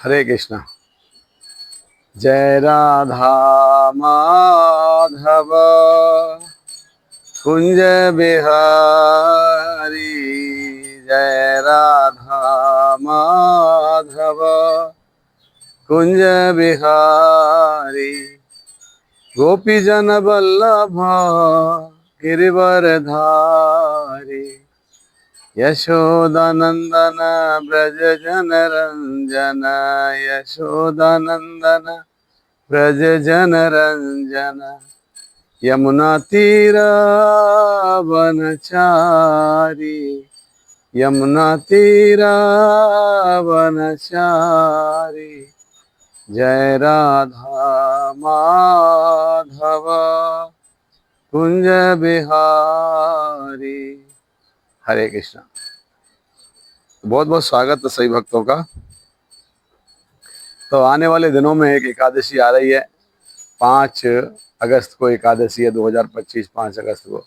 हरे कृष्णा। जय राधा माधव कुंज बिहारी, जय राधा माधव कुंज बिहारी। गोपी जन वल्लभ गिरिवरधारी, यशोदानंदन ब्रज जन रंजन, यशोदानंदन ब्रज जन रंजन। यमुना तीरा वनचारी, यमुना तीरा वनचारी। जय राधा माधव कुंज बिहारी। हरे कृष्णा। बहुत बहुत स्वागत है सभी भक्तों का। तो आने वाले दिनों में एक एकादशी आ रही है। 5 अगस्त को एकादशी है, 2025 5 अगस्त को।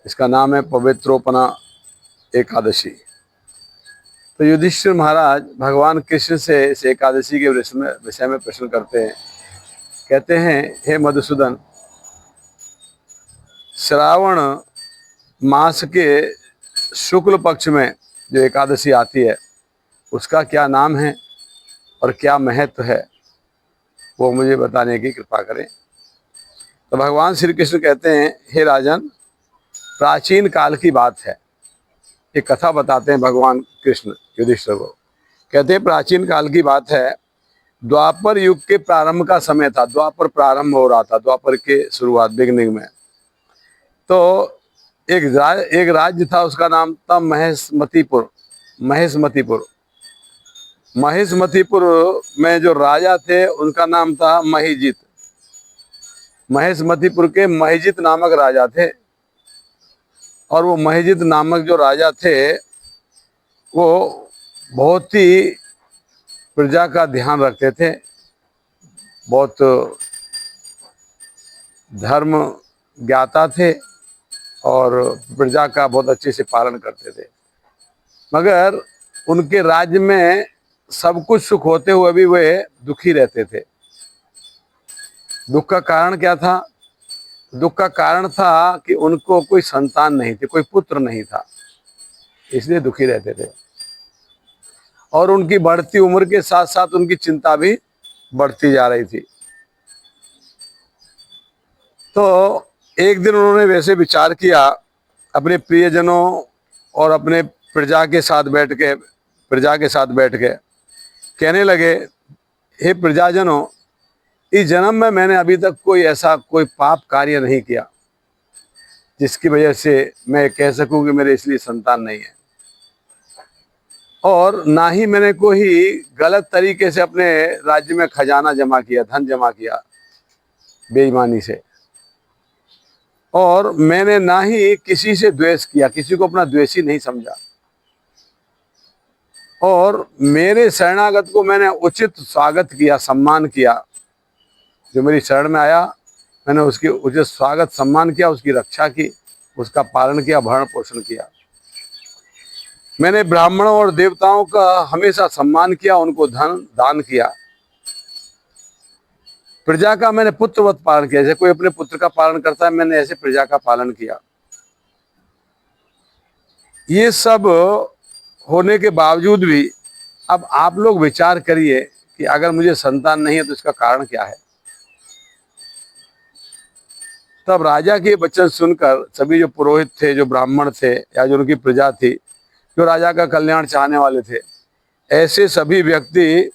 इसका नाम है पवित्रोपना एकादशी। तो युधिष्ठिर महाराज भगवान कृष्ण से इस एकादशी के विषय में प्रश्न करते हैं। कहते हैं, हे मधुसूदन, श्रावण मास के शुक्ल पक्ष में जो एकादशी आती है उसका क्या नाम है और क्या महत्व है, वो मुझे बताने की कृपा करें। तो भगवान श्री कृष्ण कहते हैं, हे राजन, प्राचीन काल की बात है। एक कथा बताते हैं भगवान कृष्ण युधिष्ठिर को। कहते हैं, प्राचीन काल की बात है, द्वापर युग के प्रारंभ का समय था। द्वापर प्रारंभ हो रहा था, द्वापर के शुरुआत बिगनिंग में। तो एक राज्य था, उसका नाम था महेशमतीपुर। महेशमतीपुर महेशमतीपुर में जो राजा थे उनका नाम था महिजित। महेशमतीपुर के महिजित नामक राजा थे। और वो महिजित नामक जो राजा थे वो बहुत ही प्रजा का ध्यान रखते थे, बहुत धर्म ज्ञाता थे और प्रजा का बहुत अच्छे से पालन करते थे। मगर उनके राज्य में सब कुछ सुख होते हुए भी वे दुखी रहते थे। दुख का कारण क्या था? दुख का कारण था कि उनको कोई संतान नहीं थी, कोई पुत्र नहीं था, इसलिए दुखी रहते थे। और उनकी बढ़ती उम्र के साथ साथ उनकी चिंता भी बढ़ती जा रही थी। तो एक दिन उन्होंने वैसे विचार किया, अपने प्रियजनों और अपने प्रजा के साथ बैठ के कहने लगे, हे प्रजाजनों, इस जन्म में मैंने अभी तक कोई पाप कार्य नहीं किया जिसकी वजह से मैं कह सकूं कि मेरे इसलिए संतान नहीं है। और ना ही मैंने कोई गलत तरीके से अपने राज्य में खजाना जमा किया, धन जमा किया बेईमानी से। और मैंने ना ही किसी से द्वेष किया, किसी को अपना द्वेषी नहीं समझा। और मेरे शरणागत को मैंने उचित स्वागत किया, सम्मान किया। जो मेरी शरण में आया मैंने उसकी उचित स्वागत सम्मान किया, उसकी रक्षा की, उसका पालन किया, भरण पोषण किया। मैंने ब्राह्मणों और देवताओं का हमेशा सम्मान किया, उनको धन दान किया। प्रजा का मैंने पुत्रवत पालन किया, जैसे कोई अपने पुत्र का पालन करता है, मैंने ऐसे प्रजा का पालन किया। ये सब होने के बावजूद भी अब आप लोग विचार करिए कि अगर मुझे संतान नहीं है तो इसका कारण क्या है। तब राजा के वचन सुनकर सभी जो पुरोहित थे, जो ब्राह्मण थे या जो उनकी प्रजा थी, जो राजा का कल्याण चाहने वाले थे, ऐसे सभी व्यक्ति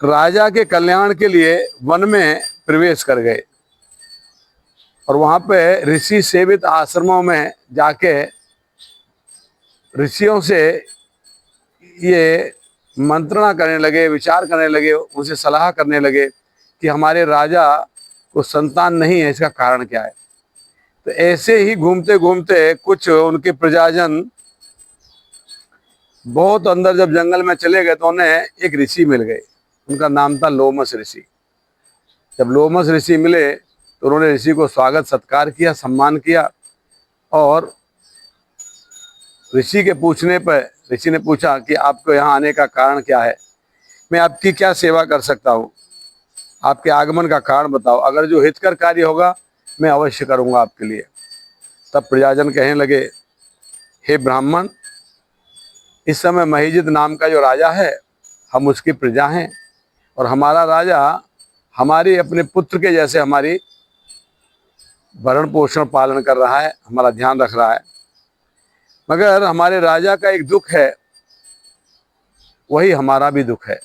राजा के कल्याण के लिए वन में प्रवेश कर गए। और वहां पे ऋषि सेवित आश्रमों में जाके ऋषियों से ये मंत्रणा करने लगे, विचार करने लगे, उनसे सलाह करने लगे कि हमारे राजा को संतान नहीं है, इसका कारण क्या है। तो ऐसे ही घूमते घूमते कुछ उनके प्रजाजन बहुत अंदर जब जंगल में चले गए तो उन्हें एक ऋषि मिल गए। उनका नाम था लोमस ऋषि। जब लोमस ऋषि मिले तो उन्होंने ऋषि को स्वागत सत्कार किया, सम्मान किया और ऋषि के पूछने पर ऋषि ने पूछा कि आपको यहाँ आने का कारण क्या है, मैं आपकी क्या सेवा कर सकता हूँ, आपके आगमन का कारण बताओ, अगर जो हितकर कार्य होगा मैं अवश्य करूँगा आपके लिए। तब प्रजाजन कहने लगे, हे ब्राह्मण, इस समय महिजित नाम का जो राजा है हम उसकी प्रजा हैं, और हमारा राजा हमारी अपने पुत्र के जैसे हमारी भरण पोषण पालन कर रहा है, हमारा ध्यान रख रहा है। मगर हमारे राजा का एक दुख है, वही हमारा भी दुख है,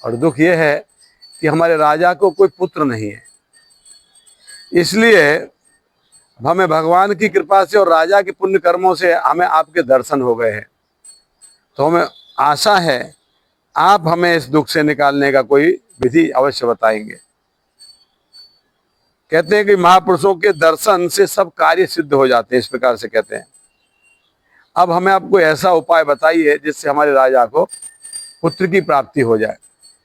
और दुख ये है कि हमारे राजा को कोई पुत्र नहीं है। इसलिए हमें भगवान की कृपा से और राजा के पुण्य कर्मों से हमें आपके दर्शन हो गए हैं, तो हमें आशा है आप हमें इस दुख से निकालने का कोई विधि अवश्य बताएंगे। कहते हैं कि महापुरुषों के दर्शन से सब कार्य सिद्ध हो जाते हैं, इस प्रकार से कहते हैं। अब हमें आपको ऐसा उपाय बताइए जिससे हमारे राजा को पुत्र की प्राप्ति हो जाए।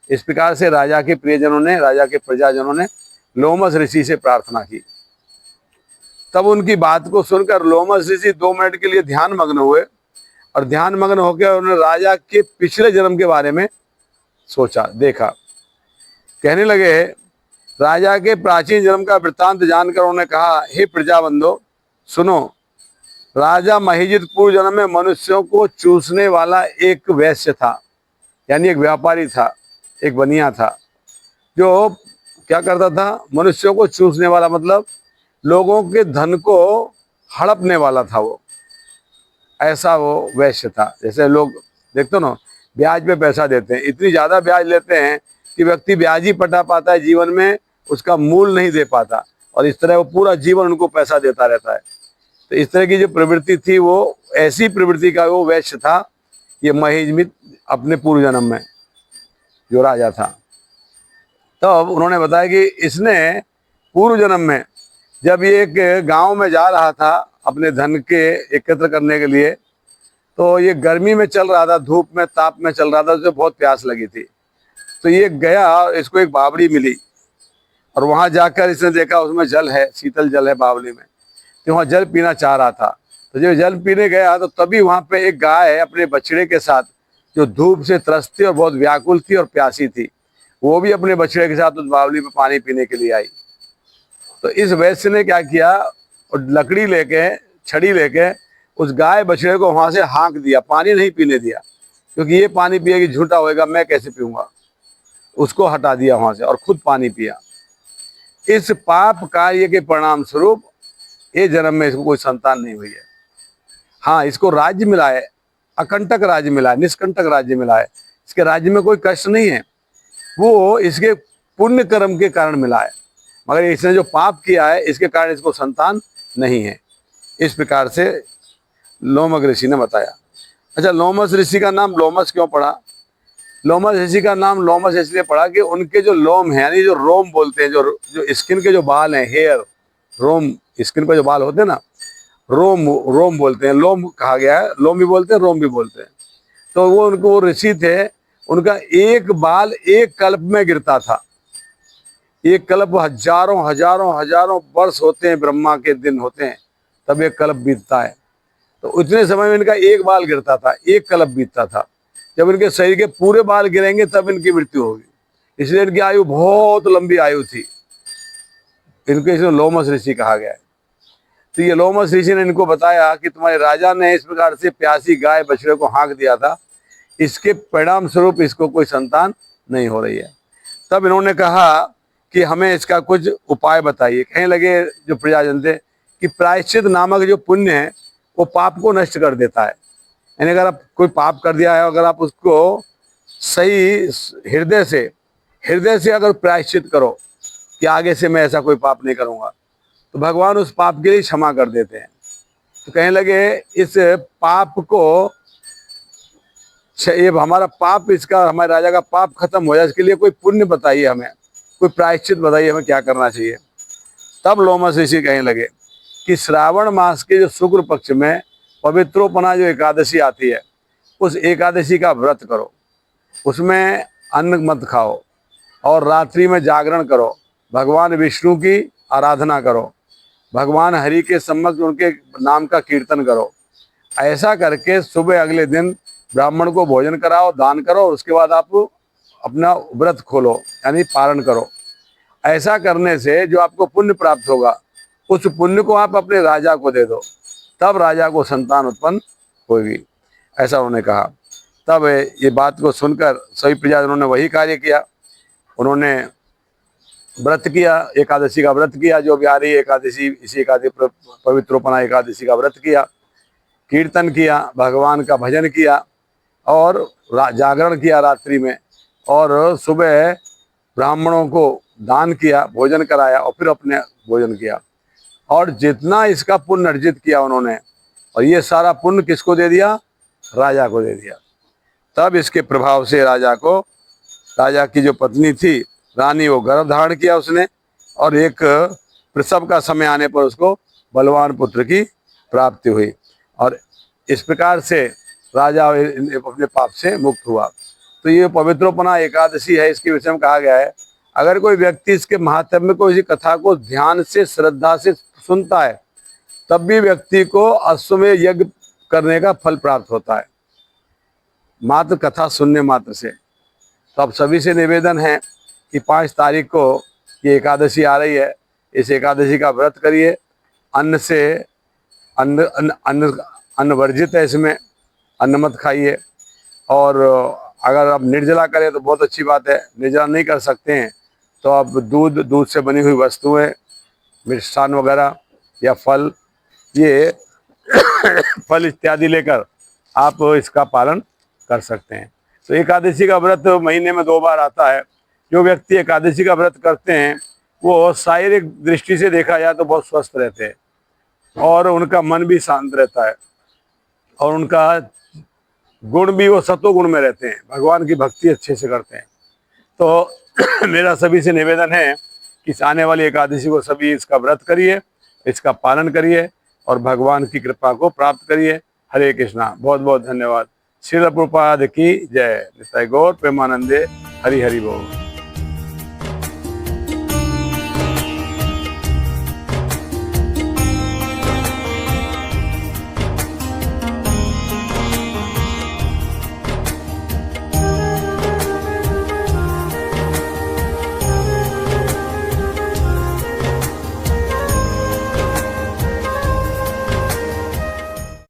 इस प्रकार से राजा के प्रियजनों ने, राजा के प्रजाजनों ने लोमस ऋषि से प्रार्थना की। तब उनकी बात को सुनकर लोमस ऋषि 2 मिनट के लिए ध्यान मग्न हुए, और ध्यान मग्न होकर उन्होंने राजा के पिछले जन्म के बारे में सोचा, देखा। कहने लगे, राजा के प्राचीन जन्म का वृत्तांत जानकर उन्होंने कहा, हे प्रजाबंधो सुनो, राजा महिजित पूर्व जन्म में मनुष्यों को चूसने वाला एक वैश्य था, यानी एक व्यापारी था, एक बनिया था, जो क्या करता था, मनुष्यों को चूसने वाला मतलब लोगों के धन को हड़पने वाला था वो, ऐसा वो वैश्य था। जैसे लोग देखते हो ना, ब्याज पे पैसा देते हैं, इतनी ज़्यादा ब्याज लेते हैं कि व्यक्ति ब्याज ही पटा पाता है, जीवन में उसका मूल नहीं दे पाता, और इस तरह वो पूरा जीवन उनको पैसा देता रहता है। तो इस तरह की जो प्रवृत्ति थी, वो ऐसी प्रवृत्ति का वो वैश्य था, ये महिजित अपने पूर्व जन्म में जो राजा था। तब उन्होंने बताया कि इसने पूर्व जन्म में जब ये एक गांव में जा रहा था अपने धन के एकत्र करने के लिए, तो ये गर्मी में चल रहा था, धूप में ताप में चल रहा था, उसे बहुत प्यास लगी थी। तो ये गया, इसको एक बावड़ी मिली, और वहाँ जाकर इसने देखा उसमें जल है, शीतल जल है बावली में, तो वहाँ जल पीना चाह रहा था। तो जब जल पीने गया तो तभी वहाँ पे एक गाय अपने बछड़े के साथ, जो धूप से त्रस्त थी और बहुत व्याकुल थी और प्यासी थी, वो भी अपने बछड़े के साथ उस बावली में पानी पीने के लिए आई। तो इस वैश्य ने क्या किया, और लकड़ी लेके, छड़ी लेके उस गाय बछड़े को वहाँ से हाँक दिया, पानी नहीं पीने दिया, क्योंकि ये पानी पिएगी झूठा होएगा, मैं कैसे पीऊँगा। उसको हटा दिया वहाँ से और खुद पानी पिया। इस पाप कार्य के परिणाम स्वरूप ये जन्म में इसको कोई संतान नहीं हुई है। हाँ, इसको राज्य मिला है, अकंटक राज्य मिला है, निष्कंटक राज्य मिला है, इसके राज्य में कोई कष्ट नहीं है, वो इसके पुण्य कर्म के कारण मिला है, मगर इसने जो पाप किया है इसके कारण इसको संतान नहीं है। इस प्रकार से लोमस ऋषि ने बताया। अच्छा, लोमस ऋषि का नाम लोमस क्यों पड़ा? लोमस ऋषि का नाम लोमस इसलिए पड़ा कि उनके जो लोम है, यानी जो रोम बोलते हैं, जो स्किन के जो बाल हैं, हेयर, रोम, स्किन पर जो बाल होते हैं ना, रोम, रोम बोलते हैं, लोम कहा गया है, लोम भी बोलते हैं, रोम भी बोलते हैं। तो वो उनको, वो ऋषि थे, उनका एक बाल एक कल्प में गिरता था। एक कल्प हजारों हजारों हजारों वर्ष होते हैं, ब्रह्मा के दिन होते हैं, तब एक कल्प बीतता है। तो उतने समय में इनका एक बाल गिरता था, एक कल्प बीतता था। जब इनके शरीर के पूरे बाल गिरेंगे तब इनकी मृत्यु होगी, इसलिए इनकी आयु बहुत लंबी आयु थी। इनको इसलिए लोमस ऋषि कहा गया है। तो ये लोमस ऋषि ने इनको बताया कि तुम्हारे राजा ने इस प्रकार से प्यासी गाय बछड़े को हाँक दिया था, इसके परिणाम स्वरूप इसको कोई संतान नहीं हो रही है। तब इन्होंने कहा कि हमें इसका कुछ उपाय बताइए। कहने लगे जो प्रजाजन थे कि प्रायश्चित नामक जो पुण्य है वो पाप को नष्ट कर देता है। यानी अगर आप कोई पाप कर दिया है, अगर आप उसको सही हृदय से अगर प्रायश्चित करो कि आगे से मैं ऐसा कोई पाप नहीं करूँगा, तो भगवान उस पाप के लिए क्षमा कर देते हैं। तो कहने लगे इस पाप को, ये हमारा पाप, इसका, हमारे राजा का पाप खत्म हो जाए, इसके लिए कोई पुण्य बताइए, हमें कोई प्रायश्चित बताइए, हमें क्या करना चाहिए। तब लोमस ऋषि कहने लगे कि श्रावण मास के जो शुक्ल पक्ष में पवित्रोपना जो एकादशी आती है, उस एकादशी का व्रत करो, उसमें अन्न मत खाओ, और रात्रि में जागरण करो, भगवान विष्णु की आराधना करो, भगवान हरि के सम्मुख उनके नाम का कीर्तन करो, ऐसा करके सुबह अगले दिन ब्राह्मण को भोजन कराओ, दान करो, और उसके बाद आप अपना व्रत खोलो, यानी पारण करो। ऐसा करने से जो आपको पुण्य प्राप्त होगा, उस पुण्य को आप अपने राजा को दे दो, तब राजा को संतान उत्पन्न होगी, ऐसा उन्होंने कहा। तब ये बात को सुनकर सभी प्रजाजनों ने वही कार्य किया। उन्होंने व्रत किया, एकादशी का व्रत किया, जो भी आ रही एकादशी, इसी एकादशी पवित्रोपना एकादशी का व्रत किया, कीर्तन किया, भगवान का भजन किया, और जागरण किया रात्रि में, और सुबह ब्राह्मणों को दान किया, भोजन कराया, और फिर अपने भोजन किया। और जितना इसका पुण्य अर्जित किया उन्होंने, और ये सारा पुण्य किसको दे दिया? राजा को दे दिया। तब इसके प्रभाव से राजा की जो पत्नी थी रानी, वो गर्भ धारण किया उसने, और एक प्रसव का समय आने पर उसको बलवान पुत्र की प्राप्ति हुई, और इस प्रकार से राजा अपने पाप से मुक्त हुआ। तो ये पवित्रोपना एकादशी है, इसके विषय में कहा गया है, अगर कोई व्यक्ति इसके महात्म्य को, इसी कथा को ध्यान से, श्रद्धा से सुनता है, तब भी व्यक्ति को अश्वमेध यज्ञ करने का फल प्राप्त होता है, मात्र कथा सुनने मात्र से। तो अब सभी से निवेदन है कि 5 तारीख को ये एकादशी आ रही है, इस एकादशी का व्रत करिए। अन्न से अन्न वर्जित है, इसमें अन्न मत खाइए। और अगर आप निर्जला करें तो बहुत अच्छी बात है, निर्जला नहीं कर सकते हैं तो आप दूध से बनी हुई वस्तुएं, मिष्ठान वगैरह या फल, ये फल इत्यादि लेकर आप इसका पालन कर सकते हैं। तो एकादशी का व्रत महीने में 2 बार आता है। जो व्यक्ति एकादशी का व्रत करते हैं वो शारीरिक दृष्टि से देखा जाए तो बहुत स्वस्थ रहते हैं, और उनका मन भी शांत रहता है, और उनका गुण भी, वो सत्व गुण में रहते हैं, भगवान की भक्ति अच्छे से करते हैं। तो मेरा सभी से निवेदन है कि आने वाली एकादशी को सभी इसका व्रत करिए, इसका पालन करिए, और भगवान की कृपा को प्राप्त करिए। हरे कृष्णा। बहुत बहुत धन्यवाद। श्रील प्रभुपाद की जय। निताई गौर प्रेमानंदे। हरि हरि बोल।